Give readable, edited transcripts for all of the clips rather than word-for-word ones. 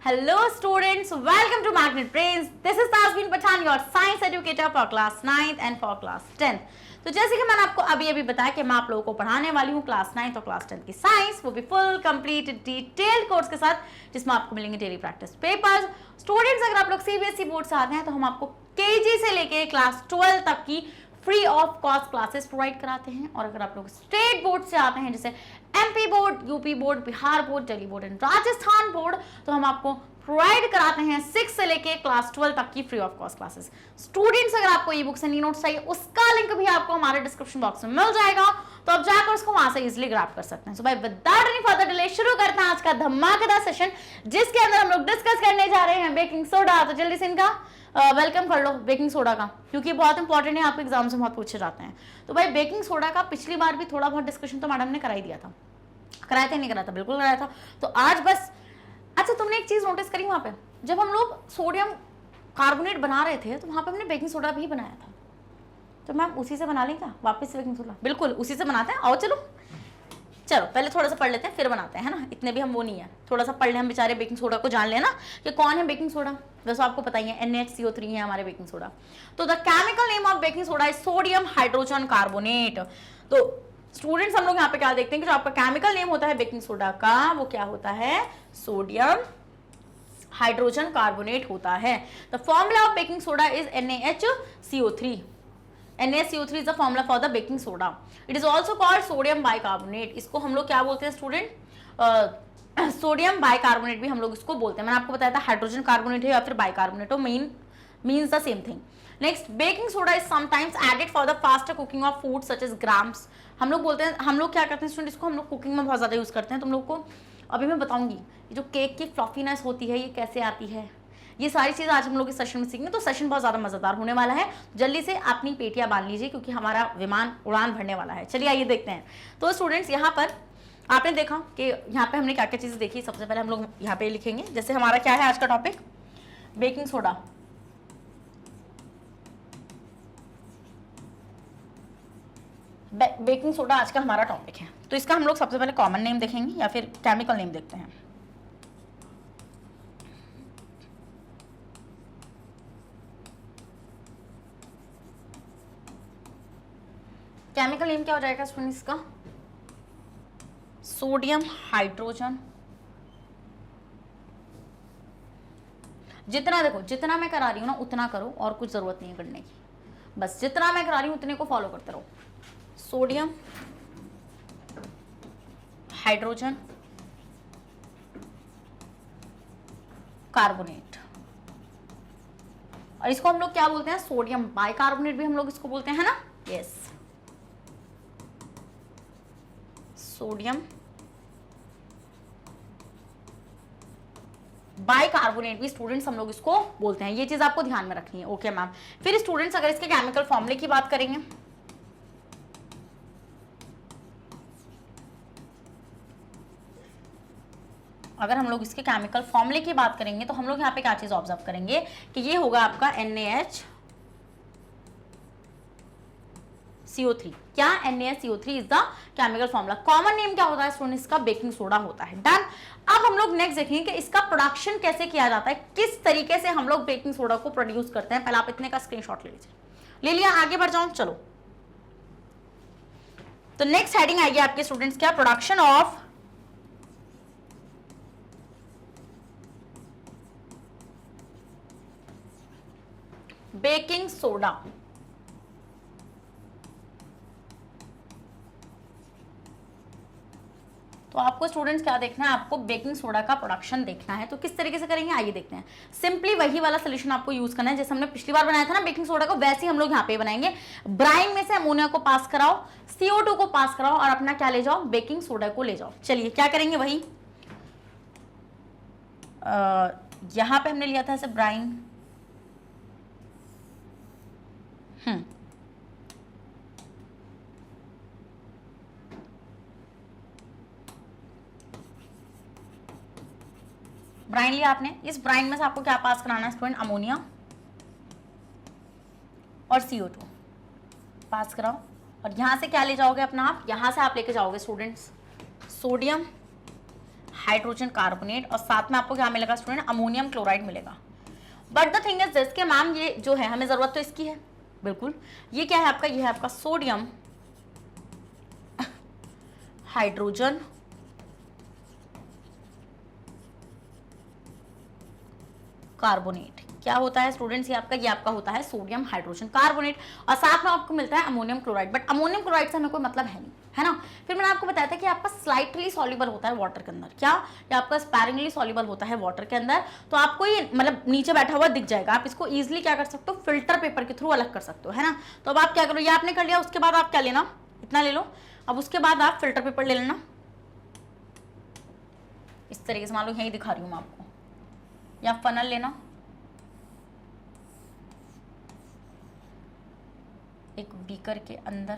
Hello students, welcome to Magnet Brains. This is Tasbeen Pathan, your science educator for class 9th and for class 10th. तो जैसे कि मैंने आपको अभी बताया कि मैं आप लोगों को पढ़ाने वाली हूँ क्लास 9th और क्लास 10th की साइंस, वो भी फुल कंप्लीट डिटेल्ड कोर्स के साथ, जिसमें आपको मिलेंगे डेली प्रैक्टिस पेपर्स। स्टूडेंट्स, अगर आप लोग सीबीएसई बोर्ड से आते हैं तो हम आपको केजी से लेके क्लास 12 तक की free of cost classes provide कराते हैं। और अगर आप लोग स्टेट बोर्ड से आते हैं, जैसे MP board, UP board, Bihar board, Delhi board and Rajasthan board, तो हम आपको प्रोवाइड कराते हैं 6 से लेके क्लास 12 तक की free of cost classes. Students, अगर आपको e books and e notes चाहिए, उसका लिंक भी आपको हमारे डिस्क्रिप्शन बॉक्स में मिल जाएगा, तो आप जाकर उसको वहां से इजीली ग्रैब कर सकते हैं। सो भाई, विदाउट एनी फर्दर डिले शुरू करते हैं आज का धमाकेदार सेशन, जिसके अंदर हम लोग डिस्कस करने जा रहे हैं बेकिंग सोडा। तो जल्दी से इनका वेलकम कर लो बेकिंग सोडा का, क्योंकि बहुत इंपॉर्टेंट है, आपके एग्जाम से बहुत पूछे जाते हैं। तो भाई, बेकिंग सोडा का पिछली बार भी थोड़ा बहुत डिस्कशन तो मैडम ने करा ही दिया था। कराया था नहीं कराया था? बिल्कुल कराया था। तो आज बस, अच्छा तुमने एक चीज नोटिस करी, वहां पे जब हम लोग सोडियम कार्बोनेट बना रहे थे तो वहां पे हमने बेकिंग सोडा भी बनाया था। तो मैम उसी से बना लें क्या वापस से बेकिंग सोडा? बिल्कुल उसी से बनाते हैं। आओ चलो पहले थोड़ा सा पढ़ लेते हैं फिर बनाते हैं, है ना। इतने भी हम वो नहीं है, थोड़ा सा पढ़ ले हम बेचारे, बेकिंग सोडा को जान लेना कि कौन है बेकिंग सोडा। वैसे आपको पता ही है NaHCO3 है हमारे बेकिंग सोडा। तो the chemical name of baking soda is sodium hydrogen carbonate. तो स्टूडेंट्स, हम लोग यहाँ पे क्या देखते हैं कि जो आपका केमिकल नेम होता है बेकिंग सोडा का, वो क्या होता है? सोडियम हाइड्रोजन कार्बोनेट होता है। The formula of baking soda is NaHCO3. NaCO3 is the formula for the baking soda. It is also called sodium bicarbonate. इसको हम लोग क्या बोलते हैं स्टूडेंट? सोडियम बाइकार्बोनेट भी हम लोग इसको बोलते हैं। मैंने आपको बताया था हाइड्रोजन कार्बोनेट है या फिर बाइकार्बोनेट हो, means the same thing. Next, baking soda is sometimes added for the faster cooking of food such as grams. हम लोग बोलते हैं, हम लोग क्या करते हैं स्टूडेंट, इसको हम लोग कुकिंग में बहुत ज्यादा यूज करते हैं। तुम लोग को अभी मैं बताऊंगी ये जो केक की फ्लफीनेस होती है ये कैसे आती है, ये सारी चीज़ आज हम लोग इस सेशन में सीखेंगे। तो सेशन बहुत ज़्यादा मज़ेदार होने वाला है। जल्दी से अपनी पेटियां बांध लीजिए, क्योंकि हमारा विमान उड़ान भरने वाला है। चलिए आइए देखते हैं। तो स्टूडेंट्स, यहाँ पर आपने देखा कि यहाँ पे हमने क्या क्या चीज़ें देखी। सबसे पहले हम लोग यहाँ पे लिखेंगे, जैसे हमारा क्या है आज का topic? Baking soda. Baking soda आज का हमारा टॉपिक है। तो इसका हम लोग सबसे पहले कॉमन नेम देखेंगे या फिर केमिकल नेम देखते हैं। केमिकल नेम क्या हो जाएगा स्टूडेंट इसका? Sodium hydrogen. जितना देखो, जितना मैं करा रही हूं ना उतना करो, और कुछ जरूरत नहीं है करने की। बस जितना मैं करा रही हूं उतने को फॉलो करते रहो। सोडियम हाइड्रोजन कार्बोनेट, और इसको हम लोग क्या बोलते हैं? सोडियम बाइकार्बोनेट भी हम लोग इसको बोलते हैं ना। यस, सोडियम बाइकार्बोनेट भी स्टूडेंट्स हम लोग इसको बोलते हैं। ये चीज आपको ध्यान में रखनी है। Okay ma'am. फिर स्टूडेंट्स, अगर इसके केमिकल फॉर्मूले की बात करेंगे, अगर हम लोग इसके केमिकल फॉर्मूले की बात करेंगे तो हम लोग यहाँ पे क्या चीज ऑब्जर्व करेंगे कि ये होगा आपका NaHCO3। क्या? NaCO3 is the chemical formula. Common name क्या होता है स्टूडेंट्स? इसका बेकिंग सोडा होता है। डन। अब हम लोग नेक्स्ट देखेंगे कि इसका प्रोडक्शन कैसे किया जाता है, किस तरीके से हम लोग बेकिंग सोडा को प्रोड्यूस करते हैं। पहले आप इतने का स्क्रीनशॉट ले लीजिए। ले लिया? आगे बढ़ जाऊं? चलो, तो नेक्स्ट हेडिंग आएगी आपके स्टूडेंट्स क्या? Production of baking soda. तो आपको स्टूडेंट्स क्या देखना है? आपको बेकिंग सोडा का प्रोडक्शन देखना है। तो किस तरीके से करेंगे आइए देखते हैं। सिंपली वही वाला सोल्यूशन आपको यूज करना है जैसे हमने पिछली बार बनाया था ना बेकिंग सोडा को, वैसे ही हम लोग यहाँ पे बनाएंगे। ब्राइन में से अमोनिया को पास कराओ, CO2 को पास कराओ, और अपना क्या ले जाओ? बेकिंग सोडा को ले जाओ। चलिए क्या करेंगे? वही यहां पे हमने लिया था ऐसे ब्राइन, ब्राइन लिया आपने। इस ब्राइन में से आपको क्या पास कराना है स्टूडेंट? अमोनिया और CO2 पास कराओ, और यहां से क्या ले जाओगे अपना? आप यहां से आप लेके जाओगे स्टूडेंट्स सोडियम हाइड्रोजन कार्बोनेट और साथ में आपको क्या मिलेगा स्टूडेंट, अमोनियम क्लोराइड मिलेगा। But the thing is this कि मैम ये जो है हमें जरूरत तो इसकी है, बिल्कुल। ये क्या है आपका, ये है आपका सोडियम हाइड्रोजन कार्बोनेट। क्या होता है स्टूडेंट्स, ये आपका होता है सोडियम हाइड्रोजन कार्बोनेट और साथ में आपको मिलता है ammonium chloride. But ammonium chloride से हमें कोई मतलब है नहीं, है ना। फिर मैंने आपको बताया था कि आपका स्लाइटली सॉल्युबल होता है वाटर के अंदर, क्या ये आपका स्पैरिंगली सॉल्युबल होता है वाटर के अंदर। तो आपको ये मतलब नीचे बैठा हुआ दिख जाएगा, आप इसको इजीली क्या कर सकते हो, फिल्टर पेपर के थ्रू अलग कर सकते हो, है ना। तो अब आप क्या करो, ये आपने कर लिया, उसके बाद आप क्या लेना, इतना ले लो। अब उसके बाद आप फिल्टर पेपर ले लेना इस तरीके से, मान लो यही दिखा रही हूँ मैं आपको, या फनल लेना, एक बीकर के अंदर,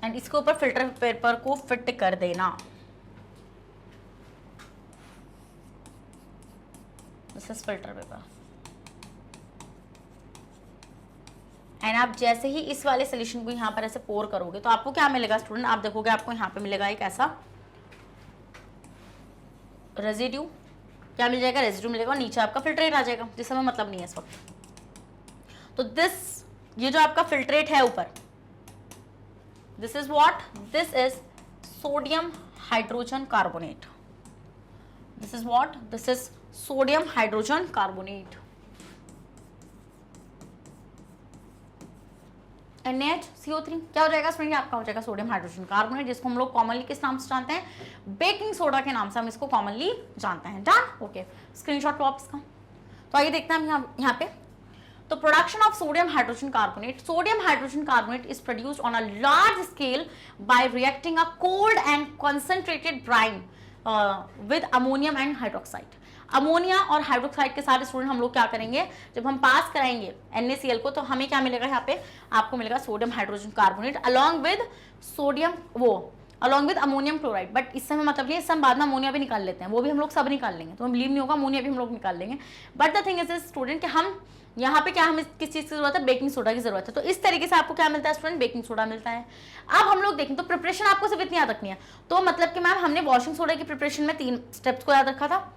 एंड इसके ऊपर फिल्टर पेपर को फिट कर देना। This is filter paper. And आप जैसे ही इस वाले सोल्यूशन को यहाँ पर ऐसे पोर करोगे तो आपको क्या मिलेगा स्टूडेंट, आप देखोगे आपको यहाँ पे मिलेगा एक ऐसा रेजिड्यू, क्या मिल जाएगा, रेजिड्यू मिलेगा और नीचे आपका फिल्ट्रेट आ जाएगा, जिससे हमें मतलब नहीं है इस वक्त। तो दिस, ये जो आपका फिल्ट्रेट है ऊपर, this is what, this is sodium hydrogen carbonate. This is what, this is sodium hydrogen carbonate. NaHCO3 क्या हो जाएगा स्टूडेंट, आपका हो जाएगा सोडियम हाइड्रोजन कार्बोनेट, जिसको हम लोग कॉमनली किस नाम से जानते हैं, बेकिंग सोडा के नाम से हम इसको कॉमनली जानते हैं। डन, ओके, स्क्रीनशॉट लो आप इसका। तो आइए देखते हैं हम यहाँ पे। तो production of sodium hydrogen carbonate is produced on a large scale by reacting a cold and concentrated brine with ammonium and hydroxide. Ammonia और हाइड्रोक्साइड के साथ स्टूडेंट हम लोग क्या करेंगे, जब हम पास कराएंगे NaCl को, तो हमें क्या मिलेगा, यहाँ पे आपको मिलेगा sodium hydrogen carbonate along with ammonium chloride. But इससे हमें मतलब नहीं है, इससे हम बाद में अमोनिया भी निकाल लेते हैं, वो भी हम लोग सब निकाल लेंगे, तो हम बिलीव नहीं होगा, अमोनिया भी हम लोग निकाल लेंगे। But the thing is student कि हम यहाँ पे क्या, हमें किस चीज की जरूरत है, बेकिंग सोडा की जरूरत है। तो इस तरीके से आपको क्या मिलता है स्टूडेंट, बेकिंग सोडा मिलता है। अब हम लोग देखें तो प्रिपरेशन आपको सिर्फ इतनी याद रखनी है। तो मतलब कि मैम हमने वॉशिंग सोडा की प्रिपरेशन में 3 स्टेप्स को याद रखा था,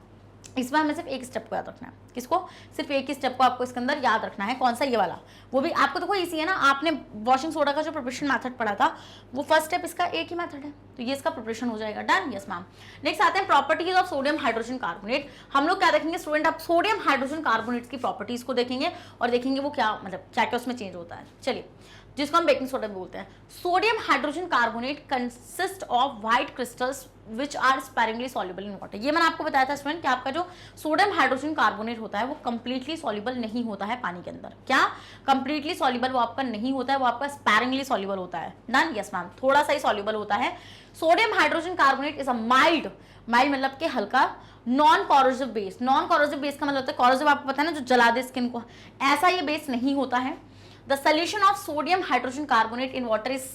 इसमें हमें सिर्फ एक स्टेप को याद रखना है। किसको, सिर्फ एक ही स्टेप को आपको इसके अंदर याद रखना है। कौन सा, ये वाला। वो भी आपको तो कोई इजी है ना, आपने वॉशिंग सोडा का जो प्रिपरेशन मेथड पढ़ा था, वो फर्स्ट स्टेप इसका एक ही मेथड है, तो ये इसका प्रिपरेशन हो जाएगा। Done, yes ma'am. नेक्स्ट आते हैं properties of sodium hydrogen carbonate. हम लोग क्या देखेंगे स्टूडेंट, आप सोडियम हाइड्रोजन कार्बोनेट की प्रॉपर्टीज को देखेंगे और देखेंगे वो क्या मतलब क्या क्या उसमें चेंज होता है। चलिए, जिसको हम बेकिंग सोडा बोलते हैं। Sodium hydrogen carbonate consist of white crystals which are sparingly soluble in water. ये मैंने आपको बताया था स्टूडेंट कि आपका जो सोडियम हाइड्रोजन कार्बोनेट होता है वो कंप्लीटली सॉल्युबल नहीं होता है पानी के अंदर। क्या कंप्लीटली सॉल्युबल वो आपका नहीं होता है, वो आपका स्पैरिंगली सॉल्युबल होता है। डन, यस मैम, थोड़ा सा ही सॉल्युबल होता है। Sodium hydrogen carbonate is a mild मतलब कि हल्का non corrosive base. Non corrosive base का मतलब होता है, कॉरोसिव आपको पता है ना, जो जला दे स्किन को, ऐसा ये बेस नहीं होता है। The solution of sodium hydrogen carbonate in water is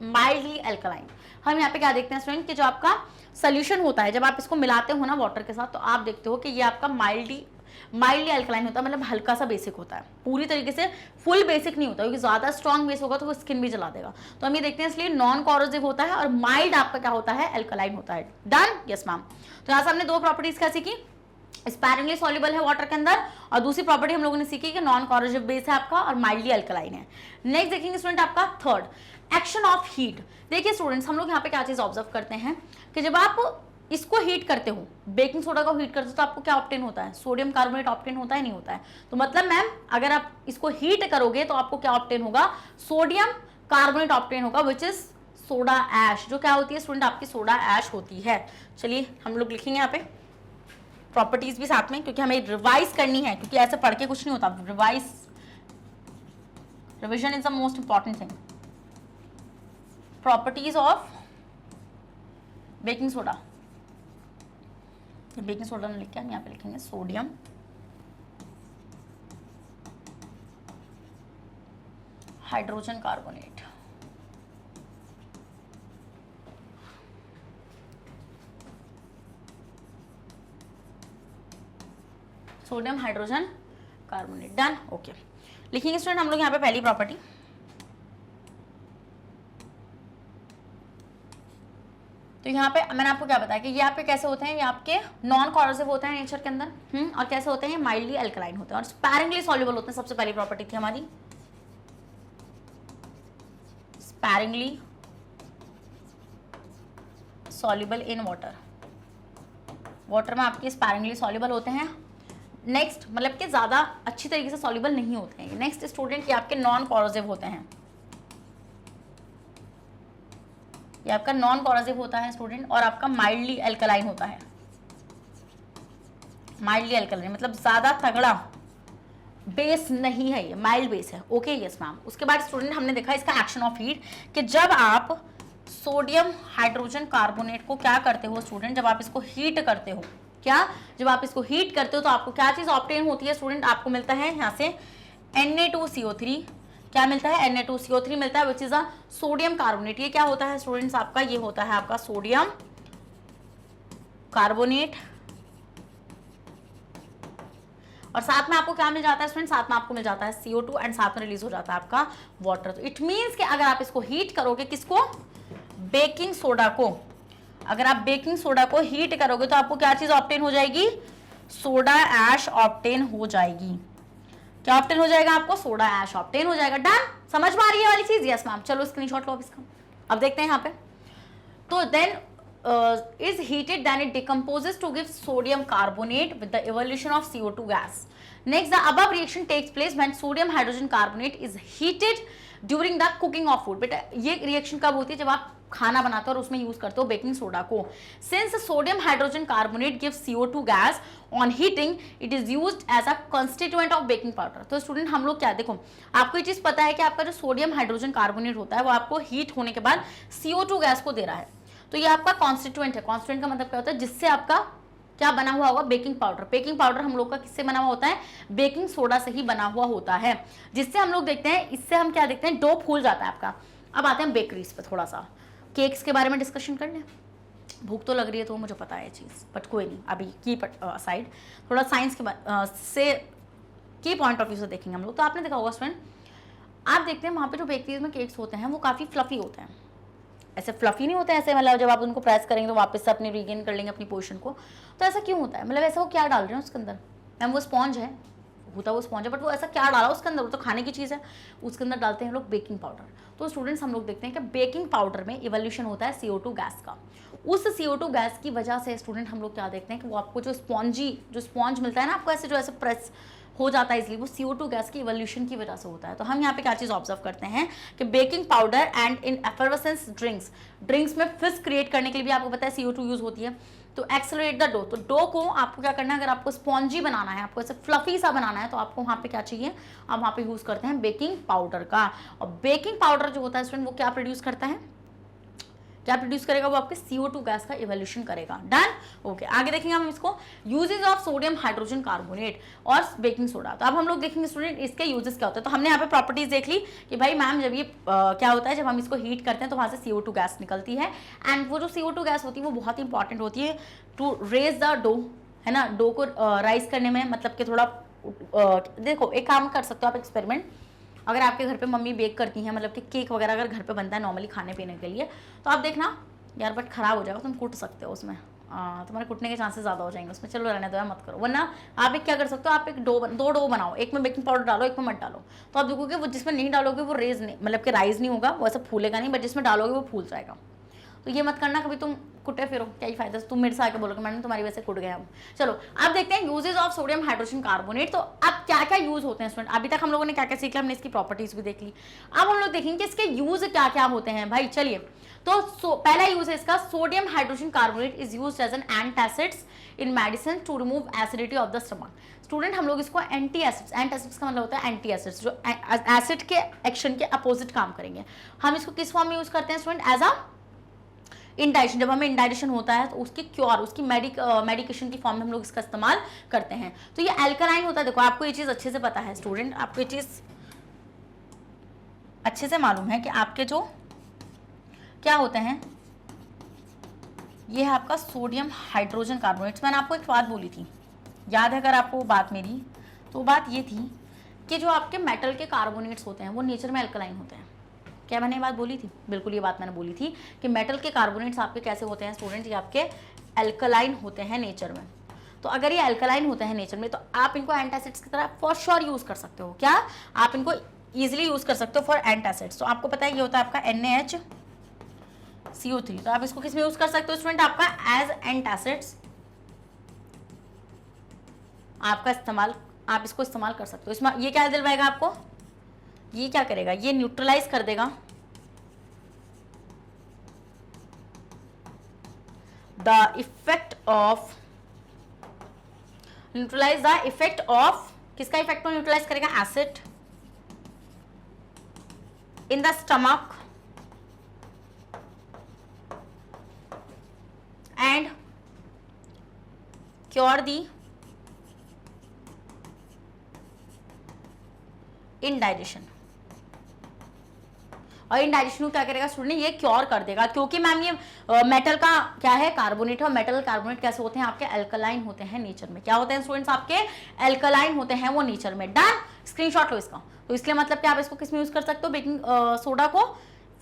mildly alkaline। हम यहाँ पे क्या देखते हैं स्टूडेंट कि जो आपका सोल्यूशन होता है, जब आप इसको मिलाते हो ना वाटर के साथ, तो आप देखते हो कि ये आपका माइल्डली अल्कलाइन होता है, मतलब हल्का सा बेसिक होता है, पूरी तरीके से फुल बेसिक नहीं होता, क्योंकि ज्यादा स्ट्रॉन्ग बेस होगा तो वो स्किन भी जला देगा। तो हम ये देखते हैं, इसलिए नॉन कॉरोसिव होता है और माइल्ड आपका क्या होता है, अल्कलाइन होता है। Done, yes ma'am. तो यहाँ से हमने 2 प्रॉपर्टीज क्या सीखी, स्पैरिंगली सॉल्युबल है वाटर के अंदर, और दूसरी प्रॉपर्टी हम लोगों ने सीखी कि नॉन कॉरोसिव बेस है आपका और माइल्डली अल्कलाइन है। नेक्स्ट देखेंगे स्टूडेंट आपका थर्ड, एक्शन ऑफ हीट। देखिए स्टूडेंट्स, हम लोग यहाँ पे क्या चीज ऑब्जर्व करते हैं कि जब आप इसको हीट करते हो, बेकिंग सोडा को हीट करते हो, तो आपको क्या ऑब्टेन होता है, सोडियम कार्बोनेट ऑब्टेन होता है, नहीं होता है। तो मतलब मैम अगर आप इसको हीट करोगे तो आपको क्या ऑब्टेन होगा, सोडियम कार्बोनेट ऑब्टेन होगा, विच इज सोडा ऐश, जो क्या होती है स्टूडेंट, आपकी सोडा ऐश होती है। चलिए हम लोग लिखेंगे यहाँ पे प्रॉपर्टीज भी साथ में, क्योंकि हमें रिवाइज करनी है, क्योंकि ऐसे पढ़ के कुछ नहीं होता। Revision is the most important thing. Properties of baking soda, baking soda ने लिखा, हम यहाँ पे लिखेंगे sodium hydrogen carbonate. Sodium hydrogen carbonate. Done, okay. लिखेंगे स्टूडेंट हम लोग यहाँ पे पहली प्रॉपर्टी, तो यहाँ पे मैंने आपको क्या बताया कि ये आपके कैसे होते हैं, ये आपके नॉन कॉरोसिव होते हैं नेचर के अंदर, और कैसे होते हैं, माइल्डली अल्कलाइन होते हैं और स्पैरिंगली सॉल्युबल होते हैं। सबसे पहली प्रॉपर्टी थी हमारी sparingly soluble in water, water में आपके स्पैरिंगली सॉल्युबल होते हैं। नेक्स्ट मतलब कि ज़्यादा अच्छी तरीके से सॉल्युबल नहीं होते हैं। नेक्स्ट स्टूडेंट ये आपके नॉन कॉरोसिव होते हैं, ये आपका नॉन कॉरोसिव होता है स्टूडेंट, और आपका माइल्डली अल्कलाइन होता है। माइल्डली अल्कलाइन मतलब ज़्यादा तगड़ा बेस नहीं है, ये माइल्ड बेस है। Okay yes ma'am. उसके बाद स्टूडेंट हमने देखा इसका एक्शन ऑफ हीट कि जब आप सोडियम हाइड्रोजन कार्बोनेट को क्या करते हो स्टूडेंट, जब आप इसको हीट करते हो, क्या जब आप इसको हीट करते हो तो आपको क्या चीज़ ऑब्टेन होती है स्टूडेंट, आपको मिलता है यहाँ से Na2CO3। क्या मिलता है, Na2CO3 मिलता है, which is a sodium carbonate. ये क्या होता है स्टूडेंट्स आपका, ये होता है आपका सोडियम कार्बोनेट। और साथ में आपको क्या मिल जाता है स्टूडेंट, साथ में आपको मिल जाता है CO2 एंड साथ में रिलीज हो जाता है आपका वाटर। तो इट मीन्स कि अगर आप इसको हीट करोगे, किसको, बेकिंग सोडा को, अगर आप बेकिंग सोडा को हीट करोगे तो आपको क्या चीज ऑब्टेन हो जाएगी, सोडा ऐश ऑब्टेन हो जाएगी। क्या ऑब्टेन हो जाएगा आपको, सोडा ऐश ऑब्टेन हो जाएगा। डन, समझ में आ रही है वाली चीज, यस मैम। चलो स्क्रीनशॉट लो इसका। अब देखते हैं यहाँ पे, तो then is heated, then it decomposes to give sodium carbonate with the evolution of CO2 gas. Next, the above reaction takes place when sodium hydrogen carbonate is heated during the cooking of food. बेटा ये reaction कब होती है, जब आप खाना बनाते हो और उसमें यूज करते हो बेकिंग सोडा को। Since sodium hydrogen carbonate gives CO2 gas on heating, it is used as a constituent of baking powder. तो स्टूडेंट हम लोग क्या, देखो आपको ये चीज पता है कि आपका जो सोडियम हाइड्रोजन कार्बोनेट होता है वो आपको हीट होने के बाद CO2 गैस को दे रहा है, तो ये आपका कॉन्स्टिट्यूएंट है। कॉन्स्टिट्यूएंट का मतलब क्या होता है, जिससे आपका क्या बना हुआ होगा, बेकिंग पाउडर। बेकिंग पाउडर हम लोग का किससे बना हुआ होता है, बेकिंग सोडा से ही बना हुआ होता है, जिससे हम लोग देखते हैं, इससे हम क्या देखते हैं, डो फूल जाता है आपका। अब आते हैं बेकरीज पे, थोड़ा सा केक्स के बारे में डिस्कशन कर लें। भूख तो लग रही है तो मुझे पता है चीज़, बट कोई नहीं, अभी की साइड थोड़ा साइंस के से की पॉइंट ऑफ व्यू से देखेंगे हम लोग। तो आपने देखा होगा स्टूडेंट, आप देखते हैं वहाँ पे जो बेकरीज में केक्स होते हैं वो काफ़ी फ्लफी होते हैं। ऐसे फ्लफी नहीं होते हैं, ऐसे मतलब जब आप उनको प्रेस करेंगे तो वापस से अपनी रीगेन कर लेंगे अपनी पोजीशन को। तो ऐसा क्यों होता है, मतलब ऐसा वो क्या डाल रहे हैं उसके अंदर, मैम वो स्पॉन्ज है, होता वो स्पॉन्ज है, बट वो ऐसा क्या डाला उसके अंदर, वो तो खाने की चीज़ है, उसके अंदर डालते हैं लोग बेकिंग पाउडर। तो स्टूडेंट्स हम लोग देखते हैं कि बेकिंग पाउडर में इवोल्यूशन होता है CO2 गैस का। उस CO2 गैस की वजह से स्टूडेंट हम लोग क्या देखते हैं कि वो आपको जो स्पॉन्ज मिलता है ना आपको, ऐसे जो ऐसे प्रेस हो जाता है, इसलिए वो CO2 गैस की इवोल्यूशन की वजह से होता है। तो हम यहाँ पे क्या चीज़ ऑब्जर्व करते हैं कि baking powder and in effervescence drinks में फिज क्रिएट करने के लिए भी आपको पता है CO2 यूज होती है। तो एक्सेलरेट द डो, तो डो को आपको क्या करना है, अगर आपको स्पॉन्जी बनाना है, आपको ऐसे फ्लफी सा बनाना है, तो आपको वहाँ पे क्या चाहिए, आप वहाँ पे यूज करते हैं बेकिंग पाउडर का। और बेकिंग पाउडर जो होता है स्टूडेंट वो क्या प्रोड्यूस करता है, क्या प्रोड्यूस करेगा, वो आपके CO2 गैस का इवोल्यूशन करेगा। Done, okay. आगे देखेंगे हम इसको, uses of sodium hydrogen carbonate और बेकिंग सोडा। तो अब हम लोग देखेंगे स्टूडेंट इसके यूजेस क्या होते हैं। तो हमने यहाँ पे प्रॉपर्टीज देख ली कि भाई मैम जब ये क्या होता है, जब हम इसको हीट करते हैं तो वहाँ से CO2 गैस निकलती है, एंड वो जो CO2 गैस होती है वो बहुत इंपॉर्टेंट होती है टू रेज द डो, है ना, डो को राइज करने में, मतलब कि थोड़ा देखो एक काम कर सकते हो आप एक्सपेरिमेंट, अगर आपके घर पे मम्मी बेक करती हैं, मतलब कि केक वगैरह अगर घर पे बनता है नॉर्मली खाने पीने के लिए, तो आप देखना यार बट ख़राब हो जाएगा, तुम कुट सकते हो उसमें, तुम्हारे कुटने के चांसेस ज़्यादा हो जाएंगे उसमें, चलो रहने दो यार मत करो। वरना आप एक क्या कर सकते हो, आप एक दो डो बनाओ, एक में बेकिंग पाउडर डालो, एक में मत डालो, तो आप देखोगे वो जिसमें नहीं डालोगे वो रेज नहीं, मतलब कि राइज नहीं होगा, वो ऐसा फूलेगा नहीं, बट जिसमें डालोगे वो फूल जाएगा। तो ये मत करना कभी, तुम कुटे फिरो, क्या ही फायदा, तुम मेरे से आके बोलोगे मैडम तुम्हारी वजह से कुट गए हम। चलो अब देखते हैं usages of sodium hydrogen carbonate. तो अब क्या क्या यूज होते हैं स्टूडेंट, अभी तक हम लोगों ने क्या क्या सीख लिया, हमने इसकी प्रॉपर्टीज भी देख ली। अब हम लोग देखेंगे इसके यूज क्या क्या होते हैं भाई। चलिए, तो पहला यूज है इसका, sodium hydrogen carbonate is used as an antacids in medicine to remove acidity of the stomach. Student हम लोग इसको एंटी एसिड्स का मतलब होता है एंटी एसिड्स, जो एसिड के एक्शन के अपोजिट काम करेंगे। हम इसको किस फॉर्म में यूज करते हैं स्टूडेंट, एज अ इंडाइजेशन, जब हमें इंडाइजेशन होता है तो उसकी क्योर, उसकी मेडिकेशन की फॉर्म में हम लोग इसका इस्तेमाल करते हैं। तो ये एल्कलाइन होता है, देखो आपको ये चीज़ अच्छे से पता है स्टूडेंट, आपको ये चीज़ अच्छे से मालूम है कि आपके जो क्या होते हैं, ये है आपका सोडियम हाइड्रोजन कार्बोनेट्स। मैंने आपको एक बात बोली थी, याद है अगर आपको वो बात मेरी, तो बात ये थी कि जो आपके मेटल के कार्बोनेट्स होते हैं वो नेचर में एल्कलाइन होते हैं, क्या मैंने ये बात बोली थी? बिल्कुल ये बात मैंने बोली थी कि मेटल के कार्बोनेट्स आपके कैसे होते हैं स्टूडेंट, ये आपके एल्कलाइन होते हैं नेचर में। तो अगर ये एल्कलाइन होते हैं नेचर में तो आप इनको एंटासिड्स की तरह फॉर श्योर यूज कर सकते हो। क्या आप इनको इजीली यूज कर सकते हो फॉर एंटासिड्स। तो आपको पता है ये होता है आपका NaHCO3, तो आप इसको किस में यूज कर सकते हो स्टूडेंट, आपका एज एंटासिड्स आपका इस्तेमाल, आप इसको इस्तेमाल कर सकते हो। इसमें ये क्या दिलवाएगा आपको, ये क्या करेगा, ये न्यूट्रलाइज कर देगा the effect of, neutralize the effect of, किसका इफेक्ट को न्यूट्रलाइज करेगा, acid in the stomach and cure the indigestion. और इनडाइजेशन को क्या करेगा स्टूडेंट, ये क्योर कर देगा, क्योंकि मैम ये मेटल का क्या है, कार्बोनेट है। और मेटल कार्बोनेट कैसे होते हैं, आपके एल्कलाइन होते हैं नेचर में। क्या होते हैं स्टूडेंट्स, आपके एल्कलाइन होते हैं वो नेचर में। डन, स्क्रीनशॉट लो इसका। तो इसलिए मतलब कि आप इसको किस में यूज कर सकते हो, बेकिंग सोडा को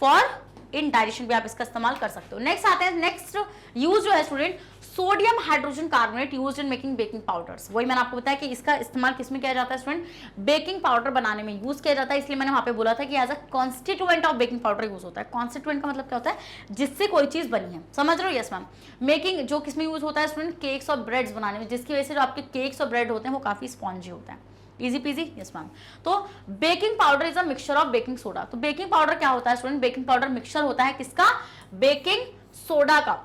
फॉर इन डाइजेशन भी आप इसका इस्तेमाल कर सकते हो। नेक्स्ट आते हैं, नेक्स्ट यूज जो है student, sodium hydrogen carbonate used in making baking powders. वही मैंने आपको बताया कि इसका इस्तेमाल किसमें किया जाता है स्टूडेंट, बेकिंग पाउडर बनाने में यूज किया जाता है। इसलिए मैंने वहां पे बोला था कि as a constituent of baking powder use होता है। कॉन्स्टिट्यूएंट का मतलब क्या होता है, जिससे कोई चीज बनी है, समझ रहे हो? Yes ma'am. मेकिंग जो किसमें यूज होता है स्टूडेंट, केक्स और ब्रेड्स बनाने में, जिसकी वजह से जो आपके केक्स और ब्रेड होते हैं वो काफी स्पॉन्जी होता है। Easy peasy, yes ma'am. तो baking powder is a mixture of baking soda. तो बेकिंग पाउडर क्या होता है स्टूडेंट, बेकिंग पाउडर मिक्सचर होता है किसका, बेकिंग सोडा का,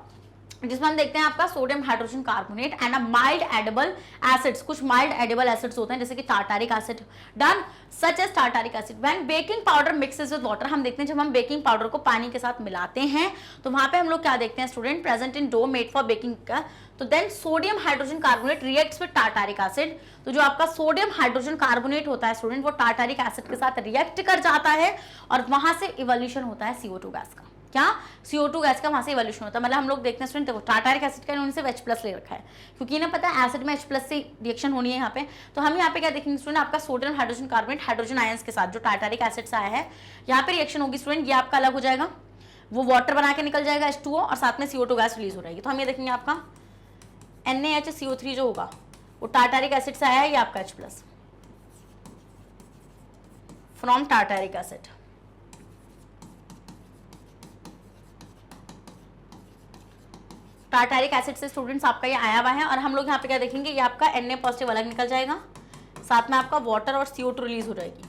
जिसमें हम देखते हैं आपका sodium hydrogen carbonate and a mild edible acids. कुछ माइल्ड एडिबल एसिड्स होते हैं जैसे कि tartaric acid, done, such as tartaric acid. When baking powder mixes with water, हम देखते हैं जब हम बेकिंग पाउडर को पानी के साथ मिलाते हैं तो वहां पे हम लोग क्या देखते हैं student, present in dough made for baking का, तो then sodium hydrogen carbonate reacts with tartaric acid. तो जो आपका सोडियम हाइड्रोजन कार्बोनेट होता है स्टूडेंट, वो टार्टारिक एसिड के साथ रिएक्ट कर जाता है और वहां से इवोल्यूशन होता है CO2 गैस का। क्या, CO2 गैस का वहां से इवोल्यूशन होता है। मतलब हम लोग देखते हैं स्टूडेंट, देखो टार्टारिक एसिड का इन्होंने सिर्फ H+ ले रखा है, क्योंकि इन्हें पता है एसिड में H+ से रिएक्शन होनी है यहाँ पे। तो हम यहाँ पे क्या देखेंगे स्टूडेंट, आपका sodium hydrogen carbonate hydrogen ions के साथ जो टार्टारिक एसिड से आया है, यहाँ पे रिएक्शन होगी स्टूडेंट, ये आपका अलग हो जाएगा, वो वाटर बना के निकल जाएगा H2O और साथ में CO2 गैस रिलीज हो जाएगी। तो हम ये देखेंगे आपका NaHCO3 जो होगा वो टार्टारिक एसिड से आया है, ये आपका H+ from tartaric acid. Tartaric acid से स्टूडेंट्स आपका ये आया हुआ है और हम लोग यहाँ पे क्या देखेंगे, ये आपका Na+ अलग निकल जाएगा, साथ में आपका वाटर और CO2 रिलीज हो जाएगी।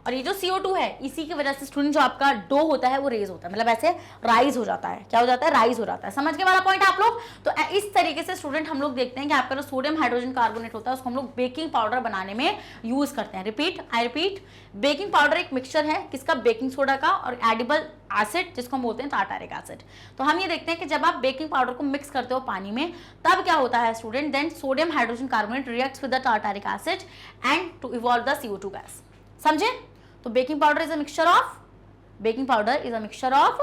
और ये जो CO2 है, इसी की वजह से स्टूडेंट जो आपका डो होता है वो रेज होता है, मतलब ऐसे राइज हो जाता है। क्या हो जाता है, राइज हो जाता है। समझ के वाला पॉइंट आप लोग। तो इस तरीके से स्टूडेंट हम लोग देखते हैं कि आपका जो सोडियम हाइड्रोजन कार्बोनेट होता है उसको हम लोग बेकिंग पाउडर बनाने में यूज करते हैं। Repeat, I repeat, baking powder एक मिक्सचर है किसका, बेकिंग सोडा का और एडिबल एसिड जिसको हम बोलते हैं टार्टारिक एसिड। तो हम ये देखते हैं कि जब आप बेकिंग पाउडर को मिक्स करते हो पानी में, तब क्या होता है student, then sodium hydrogen carbonate reacts with the tartaric acid and to evolve the CO2 gas. समझे? तो baking powder is a mixture of, baking powder is a mixture of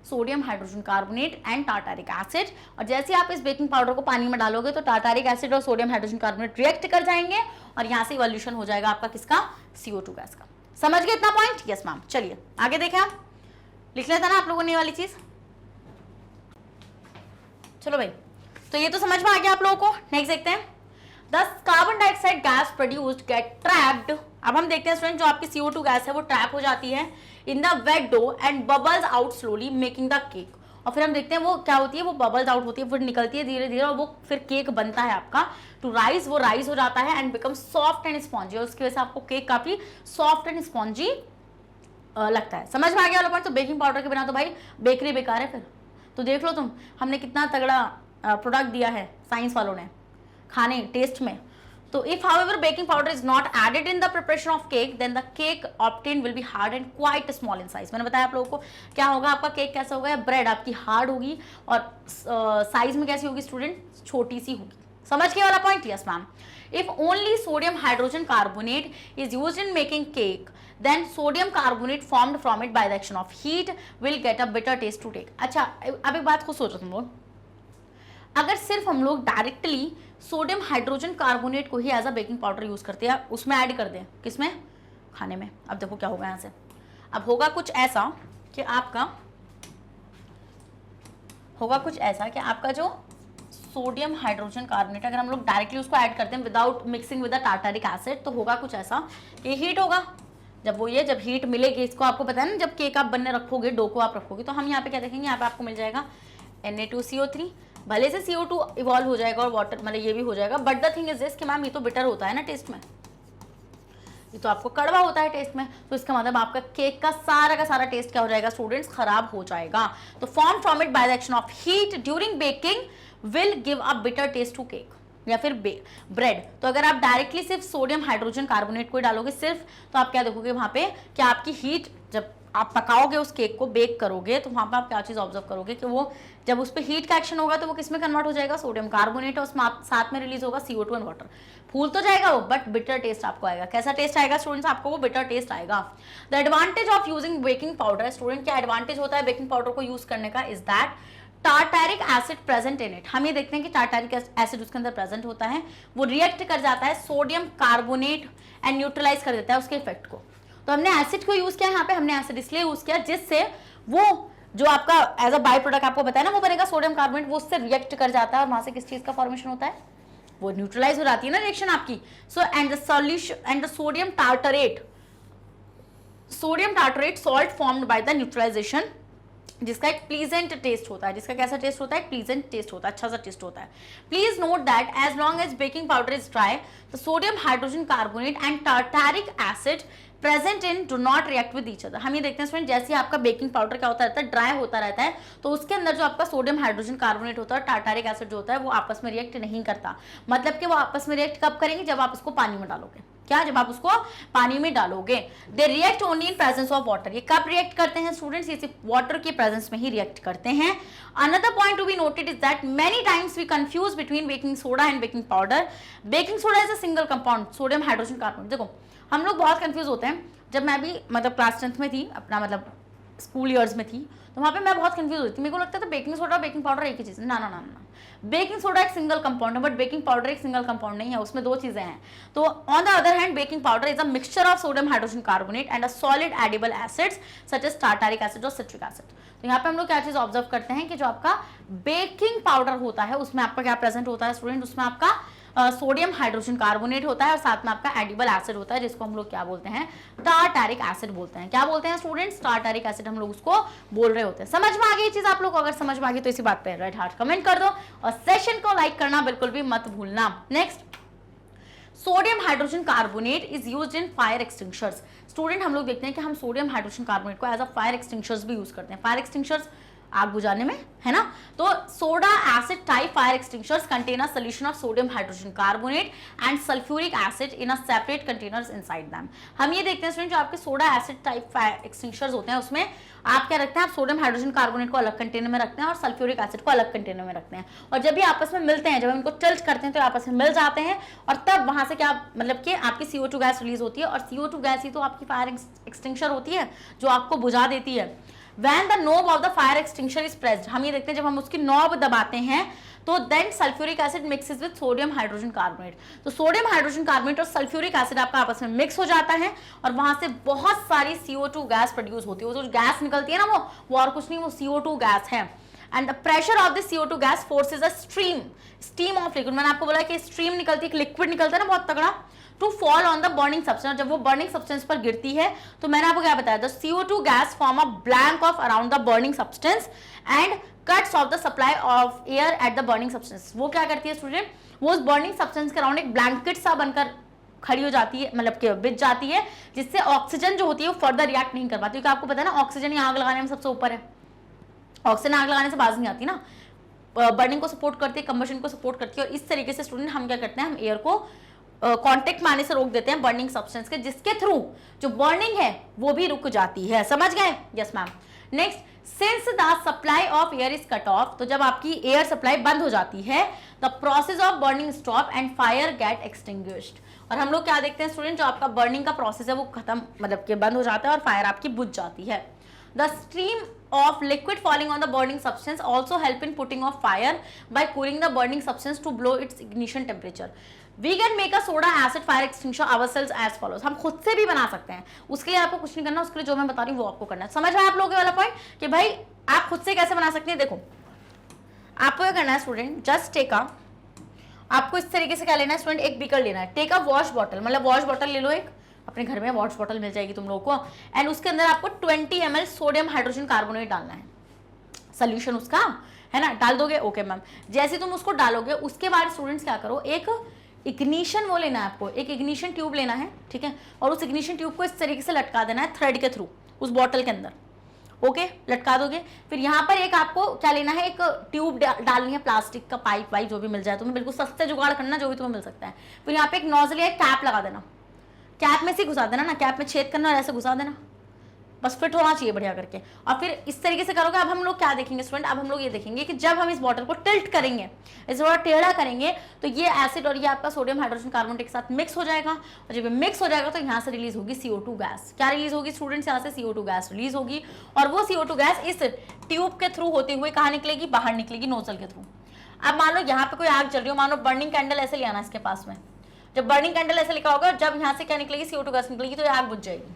sodium hydrogen carbonate and tartaric acid. और जैसे आप इस baking powder को पानी में डालोगे तो टार्टारिक एसिड और सोडियम हाइड्रोजन कार्बोनेट रिएक्ट कर जाएंगे और यहां से इवोल्यूशन हो जाएगा आपका किसका, CO2 गैस का। समझ गए इतना पॉइंट? Yes ma'am. चलिए आगे देखें, आप लिख लेते ना आप लोगों ने वाली चीज। चलो भाई, तो ये तो समझ में आ गया आप लोगों को। नेक्स्ट देखते हैं, the carbon dioxide gas produced gate trapped. अब हम देखते हैं स्टूडेंट, जो आपकी CO2 गैस है वो ट्रैप हो जाती है in the wet dough and bubbles out slowly making the cake. और फिर हम देखते हैं वो क्या होती है, वो बबल्स आउट होती है, फिर निकलती है धीरे धीरे और वो फिर केक बनता है आपका। टू राइज, वो राइज हो जाता है and become soft and spongy, और उसकी वजह से आपको केक काफी सॉफ्ट एंड स्पॉन्जी लगता है। समझ में आ गया वाला। तो बेकिंग पाउडर के बिना तो भाई बेकरी बेकार है फिर। तो देख लो तुम, हमने कितना तगड़ा प्रोडक्ट दिया है साइंस वालों ने खाने टेस्ट में। तो if however baking powder is not added in the preparation of cake, then the cake obtained will be hard and quite small in size। मैंने बताया आप लोगों को क्या होगा, आपका केक कैसा होगा, ब्रेड आपकी हार्ड होगी और साइज में कैसी होगी स्टूडेंट, छोटी सी होगी। समझ के वाला point? Yes ma'am. If only sodium hydrogen carbonate is used in making cake, then sodium carbonate formed from it by the action of heat will get a bitter taste to take। अच्छा, अब एक बात को सोचो तुम लोग, अगर सिर्फ हम लोग डायरेक्टली सोडियम हाइड्रोजन कार्बोनेट को ही as a baking powder use करते हैं, उसमें ऐड कर दें किसमें, खाने में। अब देखो क्या होगा यहाँ से, अब होगा कुछ ऐसा कि आपका जो सोडियम हाइड्रोजन कार्बोनेट, अगर हम लोग डायरेक्टली उसको ऐड करते हैं without mixing with the tartaric acid, तो होगा कुछ ऐसा कि हीट होगा। जब हीट मिलेगी, इसको आपको पता है ना, जब केक आप बनने रखोगे, डो को आप रखोगे, तो हम यहाँ पे क्या देखेंगे, यहाँ पे आपको मिल जाएगा Na2CO3। भले से CO2 इवॉल्व हो जाएगा और वाटर मतलब ये भी हो जाएगा, but the thing is this कि मैम ये तो बिटर होता है ना टेस्ट में, ये तो आपको कड़वा होता है टेस्ट में, तो इसका मतलब आपका केक का सारा टेस्ट क्या हो जाएगा स्टूडेंट्स, खराब हो जाएगा। तो form from it by the action of heat during baking will give a bitter taste to cake या फिर ब्रेड। तो अगर आप डायरेक्टली सिर्फ सोडियम हाइड्रोजन कार्बोनेट को डालोगे सिर्फ, तो आप क्या देखोगे वहां पे कि आपकी हीट, जब आप पकाओगे उस केक को, बेक करोगे, तो वहां पे आप क्या चीज ऑब्जर्व करोगे कि वो जब उस पर हीट का एक्शन होगा तो वो किस में कन्वर्ट हो जाएगा, सोडियम कार्बोनेट, और उसमें साथ में रिलीज होगा CO2 एंड वाटर। फूल तो जाएगा वो, बट बिटर टेस्ट आपको आएगा। कैसा टेस्ट आएगा स्टूडेंट्स, आपको वो बिटर टेस्ट आएगा। The advantage of using baking powder, student क्या एडवांटेज होता है बेकिंग पाउडर को यूज करने का, is that tartaric acid present in it. हम ये देखते हैं कि टार्टारिक एसिड उसके अंदर प्रेजेंट होता है, वो रिएक्ट कर जाता है सोडियम कार्बोनेट एंड न्यूट्रलाइज कर देता है उसके इफेक्ट को। तो हमने एसिड को यूज किया, यहाँ पे हमने एसिड इसलिए यूज किया जिससे वो जो आपका एज अ बाय प्रोडक्ट आपको बताया ना वो बनेगा सोडियम कार्बोनेट, वो उससे रिएक्ट कर जाता है और वहां से किस चीज का फॉर्मेशन होता है, वो न्यूट्रलाइज हो जाती है ना रिएक्शन आपकी। So and the solution and the sodium tartrate salt formed by the neutralization, जिसका एक प्लीजेंट टेस्ट होता है। जिसका कैसा टेस्ट होता है, एक प्लीजेंट टेस्ट होता है, अच्छा सा टेस्ट होता है। Please note that as long as baking powder is dry, the sodium hydrogen carbonate and tartaric acid present in do not react with each other. हम ये देखते हैं स्टूडेंट, जैसे आपका बेकिंग पाउडर क्या होता रहता है, ड्राई होता रहता है, तो उसके अंदर जो आपका सोडियम हाइड्रोजन कार्बोनेट होता है, टार्टारिक एसिड जो होता है, वो आपस में रिएक्ट नहीं करता। मतलब कि वो आपस में रिएक्ट कब करेंगे, जब आप उसको पानी में डालोगे। क्या, जब आप उसको पानी में डालोगे। They react only in presence of water. ये कब रिएक्ट करते हैं स्टूडेंट्स, ये सिर्फ वाटर के प्रेजेंस में ही रिएक्ट करते हैं। Another point to be noted is that many times we confuse between baking soda and baking powder. Baking soda is a single compound sodium hydrogen carbonate. देखो हम लोग बहुत कंफ्यूज होते हैं, जब मैं भी मतलब क्लास 10th में थी, अपना मतलब स्कूल ईयर्स में थी, तो वहाँ पे मैं बहुत कंफ्यूज होती थी। मेरे को लगता था बेकिंग सोडा और बेकिंग पाउडर एक ही चीज़ है। ना ना ना ना, बेकिंग सोडा एक सिंगल कंपाउंड है, बट बेकिंग पाउडर एक सिंगल कंपाउंड नहीं है, उसमें दो चीजें हैं। तो on the other hand baking powder is a mixture of sodium hydrogen carbonate and a solid edible acids such as tartaric acid और सिट्रिक एसिड। तो यहाँ पे हम लोग क्या चीज ऑब्जर्व करते हैं कि जो आपका बेकिंग पाउडर होता है उसमें आपका क्या प्रेजेंट होता है स्टूडेंट, उसमें आपका सोडियम हाइड्रोजन कार्बोनेट होता है और साथ में आपका एडिबल एसिड होता है, जिसको हम लोग क्या बोलते हैं, टार्टारिक एसिड बोलते हैं। क्या बोलते हैं स्टूडेंट्स, टार्टारिक एसिड हम लोग उसको बोल रहे होते हैं। समझ में आ गई चीज आप लोग को? अगर समझ में आ गई तो इसी बात पे राइट हार्ट कमेंट कर दो और सेशन को लाइक करना बिल्कुल भी मत भूलना। Next, sodium hydrogen carbonate is used in fire extinguishers. Student हम लोग देखते हैं कि हम सोडियम हाइड्रोजन कार्बोनेट को एज अ फायर एक्सटिंग्विशर्स भी यूज करते हैं। फायर एक्सटिंग्विशर्स आग बुझाने में, है ना। तो soda acid type fire extinguishers contain a solution of sodium hydrogen carbonate and sulphuric acid in a separate containers inside them. हम ये देखते हैं स्टूडेंट, जो आपके soda acid type fire extinguishers होते हैं उसमें आप क्या रखते हैं, आप सोडियम हाइड्रोजन कार्बोनेट को अलग कंटेनर में रखते हैं और सल्फ्यूरिक एसिड को अलग कंटेनर में रखते हैं। और जब भी आपस में मिलते हैं, जब हम इनको टिल्ट करते हैं तो आपस में मिल जाते हैं और तब वहां से क्या मतलब कि आपकी CO2 गैस रिलीज होती है और CO2 गैस ही तो आपकी फायर एक्सटिंग्विशर होती है जो आपको बुझा देती है। When the knob of the fire extinguisher is pressed, हम ये देखते हैं जब हम उसकी नॉब दबाते हैं तो then sulfuric acid mixes with sodium hydrogen carbonate। तो सोडियम हाइड्रोजन कार्बोनेट और सल्फ्यूरिक एसिड आपका आपस में मिक्स हो जाता है और वहां से बहुत सारी CO2 गैस प्रोड्यूस होती है। वो जो गैस निकलती है ना वो और कुछ नहीं, वो CO2 गैस है। And the pressure of the CO2 gas forces a steam of liquid. मैंने आपको बोला कि स्ट्रीम निकलती है, लिक्विड निकलता है ना बहुत तगड़ा, to fall on the burning substance. जब वो बर्निंग सब्सटेंस पर गिरती है तो मैंने आपको क्या बताया, the CO2 gas form a blank of around the burning substance and cuts of the supply of air at the burning substance. वो क्या करती है स्टूडेंट, वो उस बर्निंग सब्सटेंस के अराउंड एक ब्लैंकेट सा बनकर खड़ी हो जाती है, मतलब कि बिछ जाती है, जिससे ऑक्सीजन जो होती है वो फर्दर रिएक्ट नहीं कर पाती। क्योंकि आपको पता है ना ऑक्सीजन ही आग लगाने में सबसे ऊपर है, ऑक्सीजन आग लगाने से बाज नहीं आती ना, बर्निंग को सपोर्ट करती है, कंबशन को सपोर्ट करती है। और इस तरीके से स्टूडेंट हम क्या करते हैं, हम एयर को कांटेक्ट में आने से रोक देते हैं बर्निंग सब्सटेंस के, जिसके थ्रू जो बर्निंग है वो भी रुक जाती है। समझ गए? Yes ma'am. Next, since the supply of air is cut off, तो जब आपकी एयर सप्लाई बंद हो जाती है, the process of burning stop and fire get extinguished. और हम लोग क्या देखते हैं स्टूडेंट, जो आपका बर्निंग का प्रोसेस है वो खत्म, मतलब कि बंद हो जाता है और फायर आपकी बुझ जाती है। The stream of liquid falling on the burning substance also help in putting off fire by cooling the burning substance to below its ignition temperature. We can make a soda acid fire extinguisher ourselves as follows. हम खुद से भी बना सकते हैं, उसके लिए आपको कुछ नहीं करना, उसके लिए जो मैं बता रही हूँ वो आपको करना है. समझ रहे हैं आप लोगों वाला पॉइंट कि भाई आप खुद से कैसे बना सकते हैं. देखो आपको क्या करना है स्टूडेंट, जस्ट टेक अ, आपको इस तरीके से क्या लेना है स्टूडेंट, एक बीकर लेना है. टेक अ वॉश बॉटल, मतलब वॉश बॉटल ले लो एक, अपने घर में वॉश बॉटल मिल जाएगी तुम लोगों को, एंड उसके अंदर आपको 20 ml सोडियम हाइड्रोजन कार्बोनेट डालना है, सोल्यूशन उसका है ना, डाल दोगे. ओके मैम, जैसे तुम उसको डालोगे उसके बाद स्टूडेंट्स क्या करो, एक इग्निशन वो लेना है आपको, एक इग्निशन ट्यूब लेना है, ठीक है, और उस इग्निशन ट्यूब को इस तरीके से लटका देना है थ्रेड के थ्रू उस बॉटल के अंदर. ओके लटका दोगे. फिर यहाँ पर एक आपको क्या लेना है, एक ट्यूब डालनी है, प्लास्टिक का पाइप वाइप जो भी मिल जाए तुम्हें, बिल्कुल सस्ते जुगाड़ करना जो भी तुम्हें मिल सकता है. फिर यहाँ पे एक नोजल या एक कैप लगा देना, कैप में से घुसा देना ना, कैप में छेद करना और ऐसे घुसा देना, बस फिट होना चाहिए बढ़िया करके. और फिर इस तरीके से करोगे. अब हम लोग क्या देखेंगे स्टूडेंट, अब हम लोग ये देखेंगे कि जब हम इस बॉटल को टिल्ट करेंगे, इसे थोड़ा टेढ़ा करेंगे, तो ये एसिड और ये आपका सोडियम हाइड्रोजन कार्बोनेट के साथ मिक्स हो जाएगा, और जब ये मिक्स हो जाएगा तो यहाँ से रिलीज होगी CO2 गैस. क्या रिलीज होगी स्टूडेंट्स, यहाँ से CO2 गैस रिलीज होगी, और वो CO2 गैस इस ट्यूब के थ्रू होते हुए कहाँ निकलेगी, बाहर निकलेगी नोजल के थ्रू. अब मान लो यहाँ पे कोई आग चल रही हो, मान लो बर्निंग कैंडल ऐसे ले आना इसके पास में, जब बर्निंग कैंडल ऐसे लिखा होगा, जब यहाँ से क्या निकलेगी, CO2 गैस निकलेगी, तो ये आग बुझ जाएगी.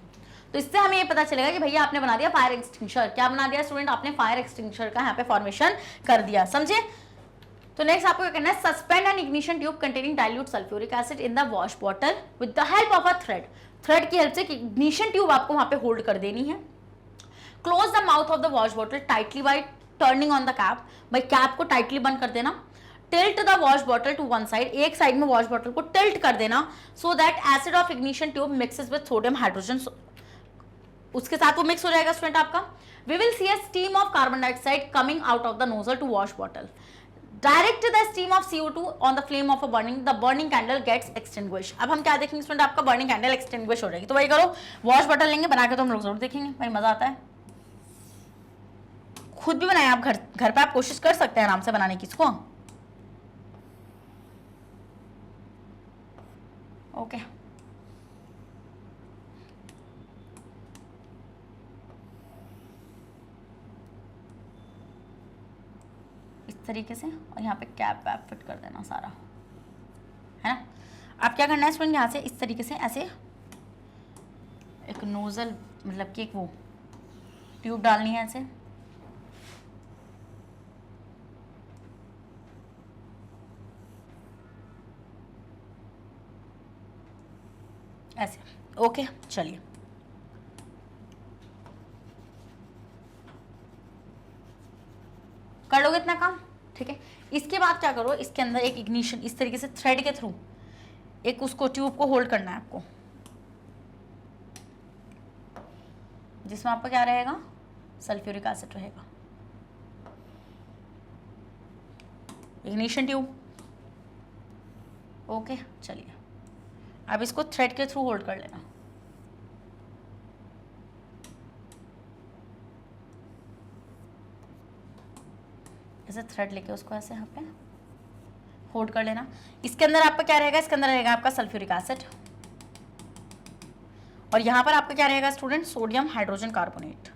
तो इससे हमें ये पता चलेगा कि भैया आपने बना दिया फायर एक्सटिंग्विशर. क्या बना दिया स्टूडेंट, आपने फायर एक्सटिंग्विशर का यहाँ पे फॉर्मेशन कर दिया. समझे. तो नेक्स्ट आपको क्या करना है, suspend an ignition tube containing dilute sulphuric acid in the wash bottle with the help of a thread. Thread की हेल्प से इग्निशन ट्यूब आपको वहां पे होल्ड कर देनी है. Close the mouth of the wash bottle tightly by turning on the cap. भाई cap को टाइटली बंद कर देना. Tilt the wash bottle to one side, एक साइड में वॉश बॉटल को टिल्ट कर देना, so that acid of ignition tube mixes with sodium hydrogen, उसके साथ वो मिक्स हो जाएगा स्टूडेंट आपका. We will see a steam of carbon dioxide coming out of the nozzle to wash bottle. Direct the steam of CO2 on the flame of a burning, the burning candle gets extinguish. अब हम क्या देखेंगे student, आपका burning candle extinguish हो जाएगी. तो वही करो, वॉश बॉटल लेंगे, बना के तो हम लोग जरूर देखेंगे, भाई मजा आता है. खुद भी बनाए आप, घर पे आप कोशिश कर सकते हैं आराम से बनाने की इसको. ओके इस तरीके से, और यहाँ पे कैप वैप फिट कर देना सारा, है ना. आप क्या करना है स्टूडेंट, यहाँ से इस तरीके से ऐसे एक नोजल, मतलब कि एक वो ट्यूब डालनी है ऐसे, ऐसे. ओके चलिए, कर लोगे इतना काम, ठीक है. इसके बाद क्या करो, इसके अंदर एक इग्निशन इस तरीके से थ्रेड के थ्रू एक उसको ट्यूब को होल्ड करना है आपको, जिसमें आपका क्या रहेगा, सल्फ्यूरिक एसिड रहेगा. Ignition tube. ओके चलिए, अब इसको थ्रेड के थ्रू होल्ड कर लेना. ऐसे थ्रेड लेके उसको ऐसे यहाँ पे होल्ड कर लेना. इसके अंदर आपका क्या रहेगा, इसके अंदर रहेगा आपका सल्फ्यूरिक एसिड, और यहाँ पर आपका क्या रहेगा स्टूडेंट, सोडियम हाइड्रोजन कार्बोनेट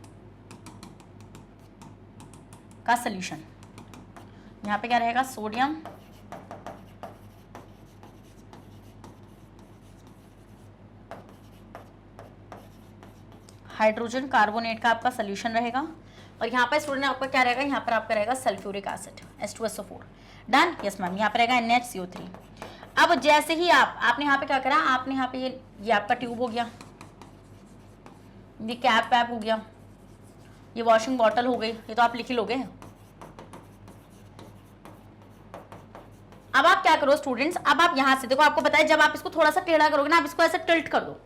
का सोल्यूशन. यहाँ पे क्या रहेगा, सोडियम हाइड्रोजन कार्बोनेट का आपका सोल्यूशन रहेगा, और यहाँ पर स्टूडेंट आपका क्या रहेगा, यहाँ पर आपका रहेगा sulphuric acid H2SO4. Done. Yes ma'am. यहाँ पर रहेगा NaCO3. अब जैसे ही आपने यहाँ पे क्या करा, आपने यहाँ पे ये आपका ट्यूब हो गया, ये कैप वैप हो गया, ये वॉशिंग बॉटल हो गई, ये तो आप लिख ही लोगे. अब आप क्या करो स्टूडेंट्स, अब आप यहाँ से देखो, आपको पता है जब आप इसको थोड़ा सा टेढ़ा करोगे ना, आप इसको ऐसे टिल्ट कर दो.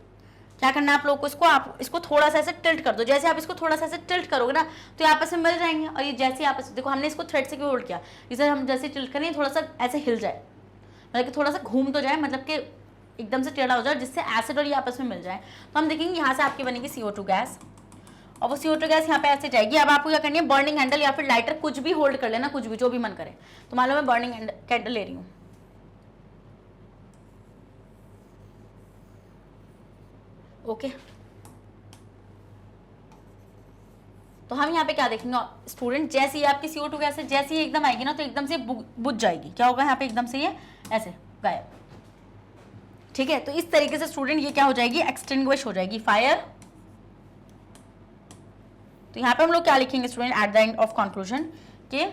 क्या करना है आप लोग को, इसको आप इसको थोड़ा सा ऐसे टिल्ट कर दो. जैसे आप इसको थोड़ा सा ऐसे टिल्ट करोगे ना, तो ये आपस में मिल जाएंगे, और ये जैसे आपस देखो, हमने इसको थ्रेड से क्यों होल्ड किया, इसे हम जैसे टिल्ट करें थोड़ा सा ऐसे हिल जाए, मतलब कि थोड़ा सा घूम तो जाए, मतलब कि एकदम से टेढ़ा हो जाए, जिससे एसिड और ये आपस में मिल जाए. तो हम देखेंगे यहाँ से आपकी बनेगी CO2 गैस, और वो CO2 गैस यहाँ पे ऐसे जाएगी. अब आपको क्या करनी है, बर्निंग हैंडल या फिर लाइटर कुछ भी होल्ड कर लेना, कुछ भी जो भी मन करे. तो मान लो मैं बर्निंग कैंडल ले रही हूँ. ओके तो हम यहाँ पे क्या देखेंगे स्टूडेंट, जैसे ही आपकी CO2 गैस है जैसे ही एकदम आएगी ना तो एकदम से बुझ जाएगी। क्या होगा यहाँ पे, एकदम से ये ऐसे गायब। ठीक है, तो इस तरीके से स्टूडेंट ये क्या हो जाएगी, एक्सटिंग्विश हो जाएगी फायर। तो यहाँ पे हम लोग क्या लिखेंगे student, at the end of conclusion के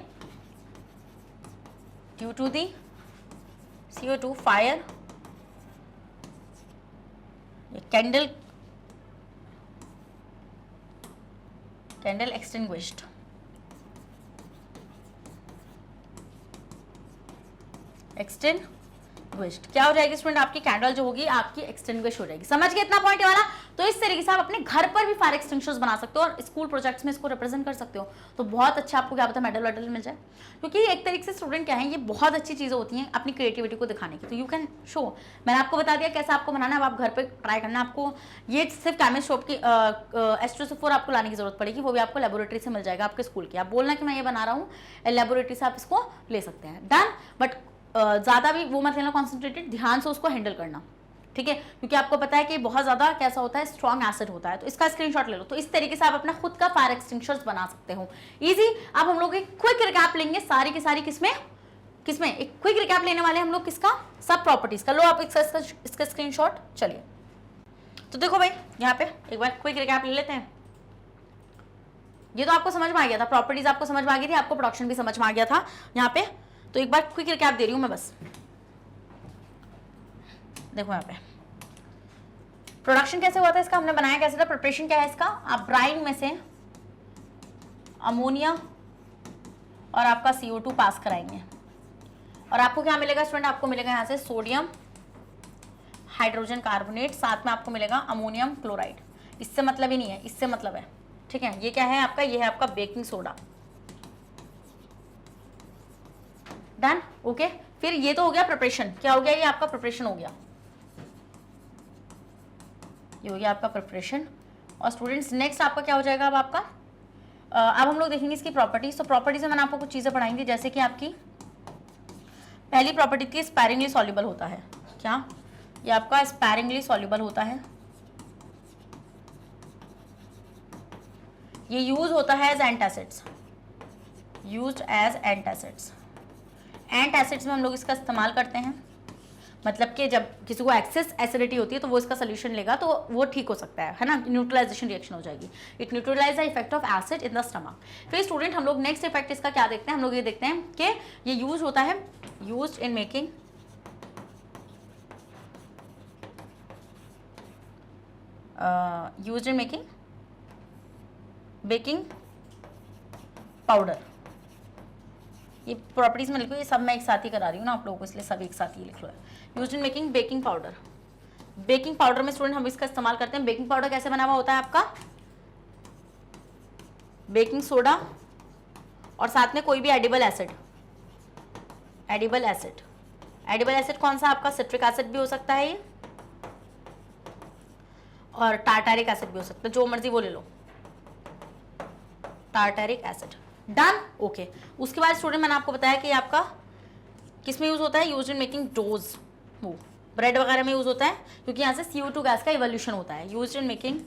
due to the CO2 fire candle extinguished। क्या हो जाएगी स्टूडेंट, आपकी कैंडल जो होगी आपकी एक्सटिंग्विश हो जाएगी। समझ गए इतना पॉइंट वाला। तो इस तरीके से आप अपने घर पर भी फायर एक्सटिंग्विशर्स बना सकते हो और स्कूल प्रोजेक्ट्स में इसको रिप्रेजेंट कर सकते हो। तो बहुत अच्छा, आपको क्या पता मेडल वेडल मिल जाए, क्योंकि एक तरीके से स्टूडेंट क्या है, ये बहुत अच्छी चीज़ें होती हैं अपनी क्रिएटिविटी को दिखाने की। तो यू कैन शो, मैंने आपको बता दिया कैसे आपको बनाना है, अब आप घर पर ट्राई करना। आपको ये सिर्फ केमिस्ट शॉप की H2SO4 आपको लाने की जरूरत पड़ेगी, वो भी आपको लेबोरेटरी से मिल जाएगा आपके स्कूल की। आप बोलना कि मैं ये बना रहा हूँ, लेबोरेटरी से आप इसको ले सकते हैं। डन। बट ज़्यादा भी वो मत लेना, कॉन्सेंट्रेटेड, ध्यान से उसको हैंडल करना। ठीक है, क्योंकि आपको पता है कि बहुत ज़्यादा कैसा होता है, स्ट्रॉन्ग एसिड होता है। तो इसका स्क्रीनशॉट ले लो। तो इस तरीके से आप अपना खुद का फायर एक्सटिंग्विशर्स बना सकते हो इजी। अब हम लोग एक क्विक रिकैप लेंगे सारी की सारी, किसमें एक क्विक रिकैप लेने वाले हम लोग, किसका, सब प्रॉपर्टीज का। लो आप इसका स्क्रीनशॉट। चलिए, तो देखो भाई यहाँ पे एक बार क्विक रिकैप ले लेते हैं। ये तो आपको समझ में आ गया था, प्रॉपर्टीज आपको समझ में आ गई थी, आपको प्रोडक्शन भी समझ में आ गया था यहाँ पे। तो एक बार क्विक रिकैप दे रही हूं मैं बस। देखो यहाँ पे प्रोडक्शन कैसे हुआ था इसका, हमने बनाया कैसे था, प्रिपरेशन क्या है इसका, आप ब्राइन में से अमोनिया और आपका CO2 पास कराएंगे और आपको क्या मिलेगा स्टूडेंट, आपको मिलेगा यहाँ से सोडियम हाइड्रोजन कार्बोनेट, साथ में आपको मिलेगा अमोनियम क्लोराइड। इससे मतलब ही नहीं है, इससे मतलब है। ठीक है, ये क्या है आपका, ये है आपका बेकिंग सोडा। डन। ओके, फिर ये तो हो गया प्रिपरेशन। क्या हो गया, ये आपका प्रिपरेशन हो गया, ये हो गया आपका प्रिपरेशन। और स्टूडेंट्स नेक्स्ट आपका क्या हो जाएगा, अब आपका अब हम लोग देखेंगे इसकी प्रॉपर्टीज। तो प्रॉपर्टीज में मैंने आपको कुछ चीजें पढ़ाई थी, जैसे कि आपकी पहली प्रॉपर्टी थी स्पैरिंगली सॉल्युबल होता है। क्या, ये आपका स्पैरिंगली सॉल्युबल होता है, ये यूज होता है as antacids, used as antacids. Antacids में हम लोग इसका इस्तेमाल करते हैं, मतलब कि जब किसी को एक्सेस एसिडिटी होती है तो वो इसका सोल्यूशन लेगा तो वो ठीक हो सकता है ना, न्यूट्रलाइजेशन रिएक्शन हो जाएगी। It neutralize the effect of acid in the stomach. फिर स्टूडेंट हम लोग नेक्स्ट इफेक्ट इसका क्या देखते हैं, हम लोग ये देखते हैं कि ये यूज होता है, used in making baking powder. ये प्रॉपर्टीज में लिखो, ये सब मैं एक साथ ही करा रही हूँ ना आप लोगों को, इसलिए सब एक साथ ही लिख लो। Used in making baking powder. Baking powder में स्टूडेंट हम इसका इस्तेमाल करते हैं। बेकिंग पाउडर कैसे बना हुआ होता है आपका, बेकिंग सोडा और साथ में कोई भी edible acid. Edible acid, edible acid कौन सा, आपका सिट्रिक एसिड भी हो सकता है ये, और टार्टारिक एसिड भी हो सकता है, जो मर्जी वो ले लो, टार्टारिक एसिड। डन। ओके, उसके बाद स्टूडेंट मैंने आपको बताया कि आपका किस में यूज होता है, यूज इन मेकिंग डोज, वो ब्रेड वगैरह में यूज होता है, क्योंकि यहाँ से CO2 गैस का इवोल्यूशन होता है। यूज इन मेकिंग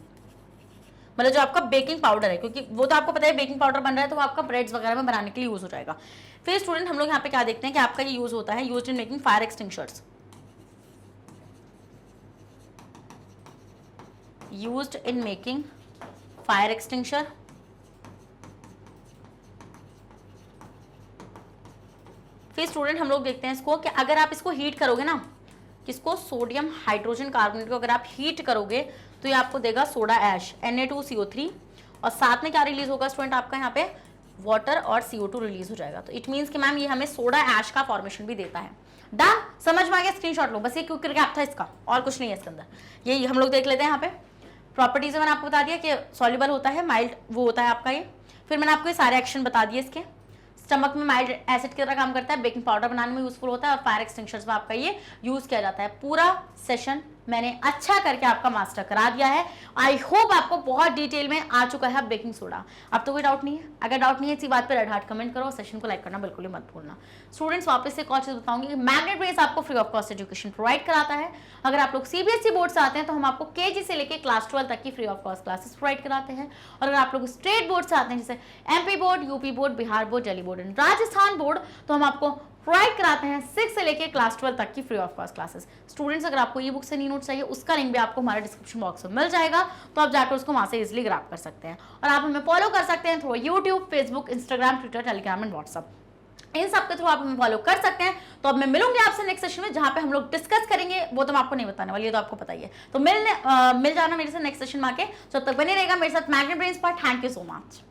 मतलब जो आपका बेकिंग पाउडर है, क्योंकि वो तो आपको पता है बेकिंग पाउडर बन रहा है तो वो आपका ब्रेड्स वगैरह में बनाने के लिए यूज हो जाएगा। फिर स्टूडेंट हम लोग यहाँ पे क्या देखते हैं कि आपका ये यूज होता है, use in making fire extinguishers, used in making fire extinguisher. फिर स्टूडेंट हम लोग देखते हैं इसको कि अगर आप इसको हीट करोगे ना, किसको, सोडियम हाइड्रोजन कार्बोनेट को अगर आप हीट करोगे तो ये आपको देगा सोडा ऐश Na2CO3, और साथ में क्या रिलीज होगा स्टूडेंट, आपका यहाँ पे वाटर और CO2 रिलीज हो जाएगा। तो इट मीन्स कि मैम ये हमें सोडा ऐश का फॉर्मेशन भी देता है। डन। समझ में आ गया, स्क्रीनशॉट लो बस, ये क्विक रिकैप था इसका, और कुछ नहीं है इसके अंदर। ये हम लोग देख लेते हैं यहाँ पे प्रॉपर्टीज में मैंने आपको बता दिया कि सॉल्युबल होता है, माइल्ड वो होता है आपका ये। फिर मैंने आपको ये सारे एक्शन बता दिए इसके। स्टमक में माइल्ड एसिड की तरह काम करता है, बेकिंग पाउडर बनाने में यूजफुल होता है, और फायर एक्सटिंग्विशर्स में आपका ये यूज किया जाता है। पूरा सेशन मैंने अच्छा करके आपका मास्टर करा दिया है। आई होप आपको बहुत डिटेल में आ चुका है बेकिंग सोडा। अब तो कोई डाउट नहीं है? अगर डाउट नहीं है इसी बात पर रेड हार्ट कमेंट करो, सेशन को लाइक करना बिल्कुल ही मत भूलना। स्टूडेंट्स वापस से एक और चीज बताऊंगी कि मैग्नेट ब्रेन्स आपको free of cost education provide कराता है। अगर आप लोग सीबीएसई बोर्ड से आते हैं तो हम आपको केजी से लेकर क्लास 12 तक की free of cost classes provide कराते हैं। और अगर आप लोग स्टेट बोर्ड से आते हैं जैसे MP board, UP board, Bihar board, Delhi board and Rajasthan board, तो हम आपको प्रोवाइड कराते हैं 6 से लेके क्लास 12 तक की free of cost classes. Students अगर आपको ई बुक से नी नोट चाहिए उसका लिंक भी आपको हमारे डिस्क्रिप्शन बॉक्स में मिल जाएगा, तो आप जाकर उसको वहां से इजीली ग्रैब कर सकते हैं। और आप हमें फॉलो कर सकते हैं through YouTube, Facebook, Instagram, Twitter, Telegram and WhatsApp. इन सब के थ्रू आप हमें फॉलो कर सकते हैं। तो अब मैं मिलूंगी आपसे नेक्स्ट सेशन में जहां पे हम लोग डिस्कस करेंगे, वो तो मैं आपको नहीं बताने वाली है, तो आपको पता ही है। तो मिल जाना मेरे से नेक्स्ट सेशन में आके। तो तब तक बने रहेगा मेरे साथ मैग्नेट ब्रेन्स पर। Thank you so much.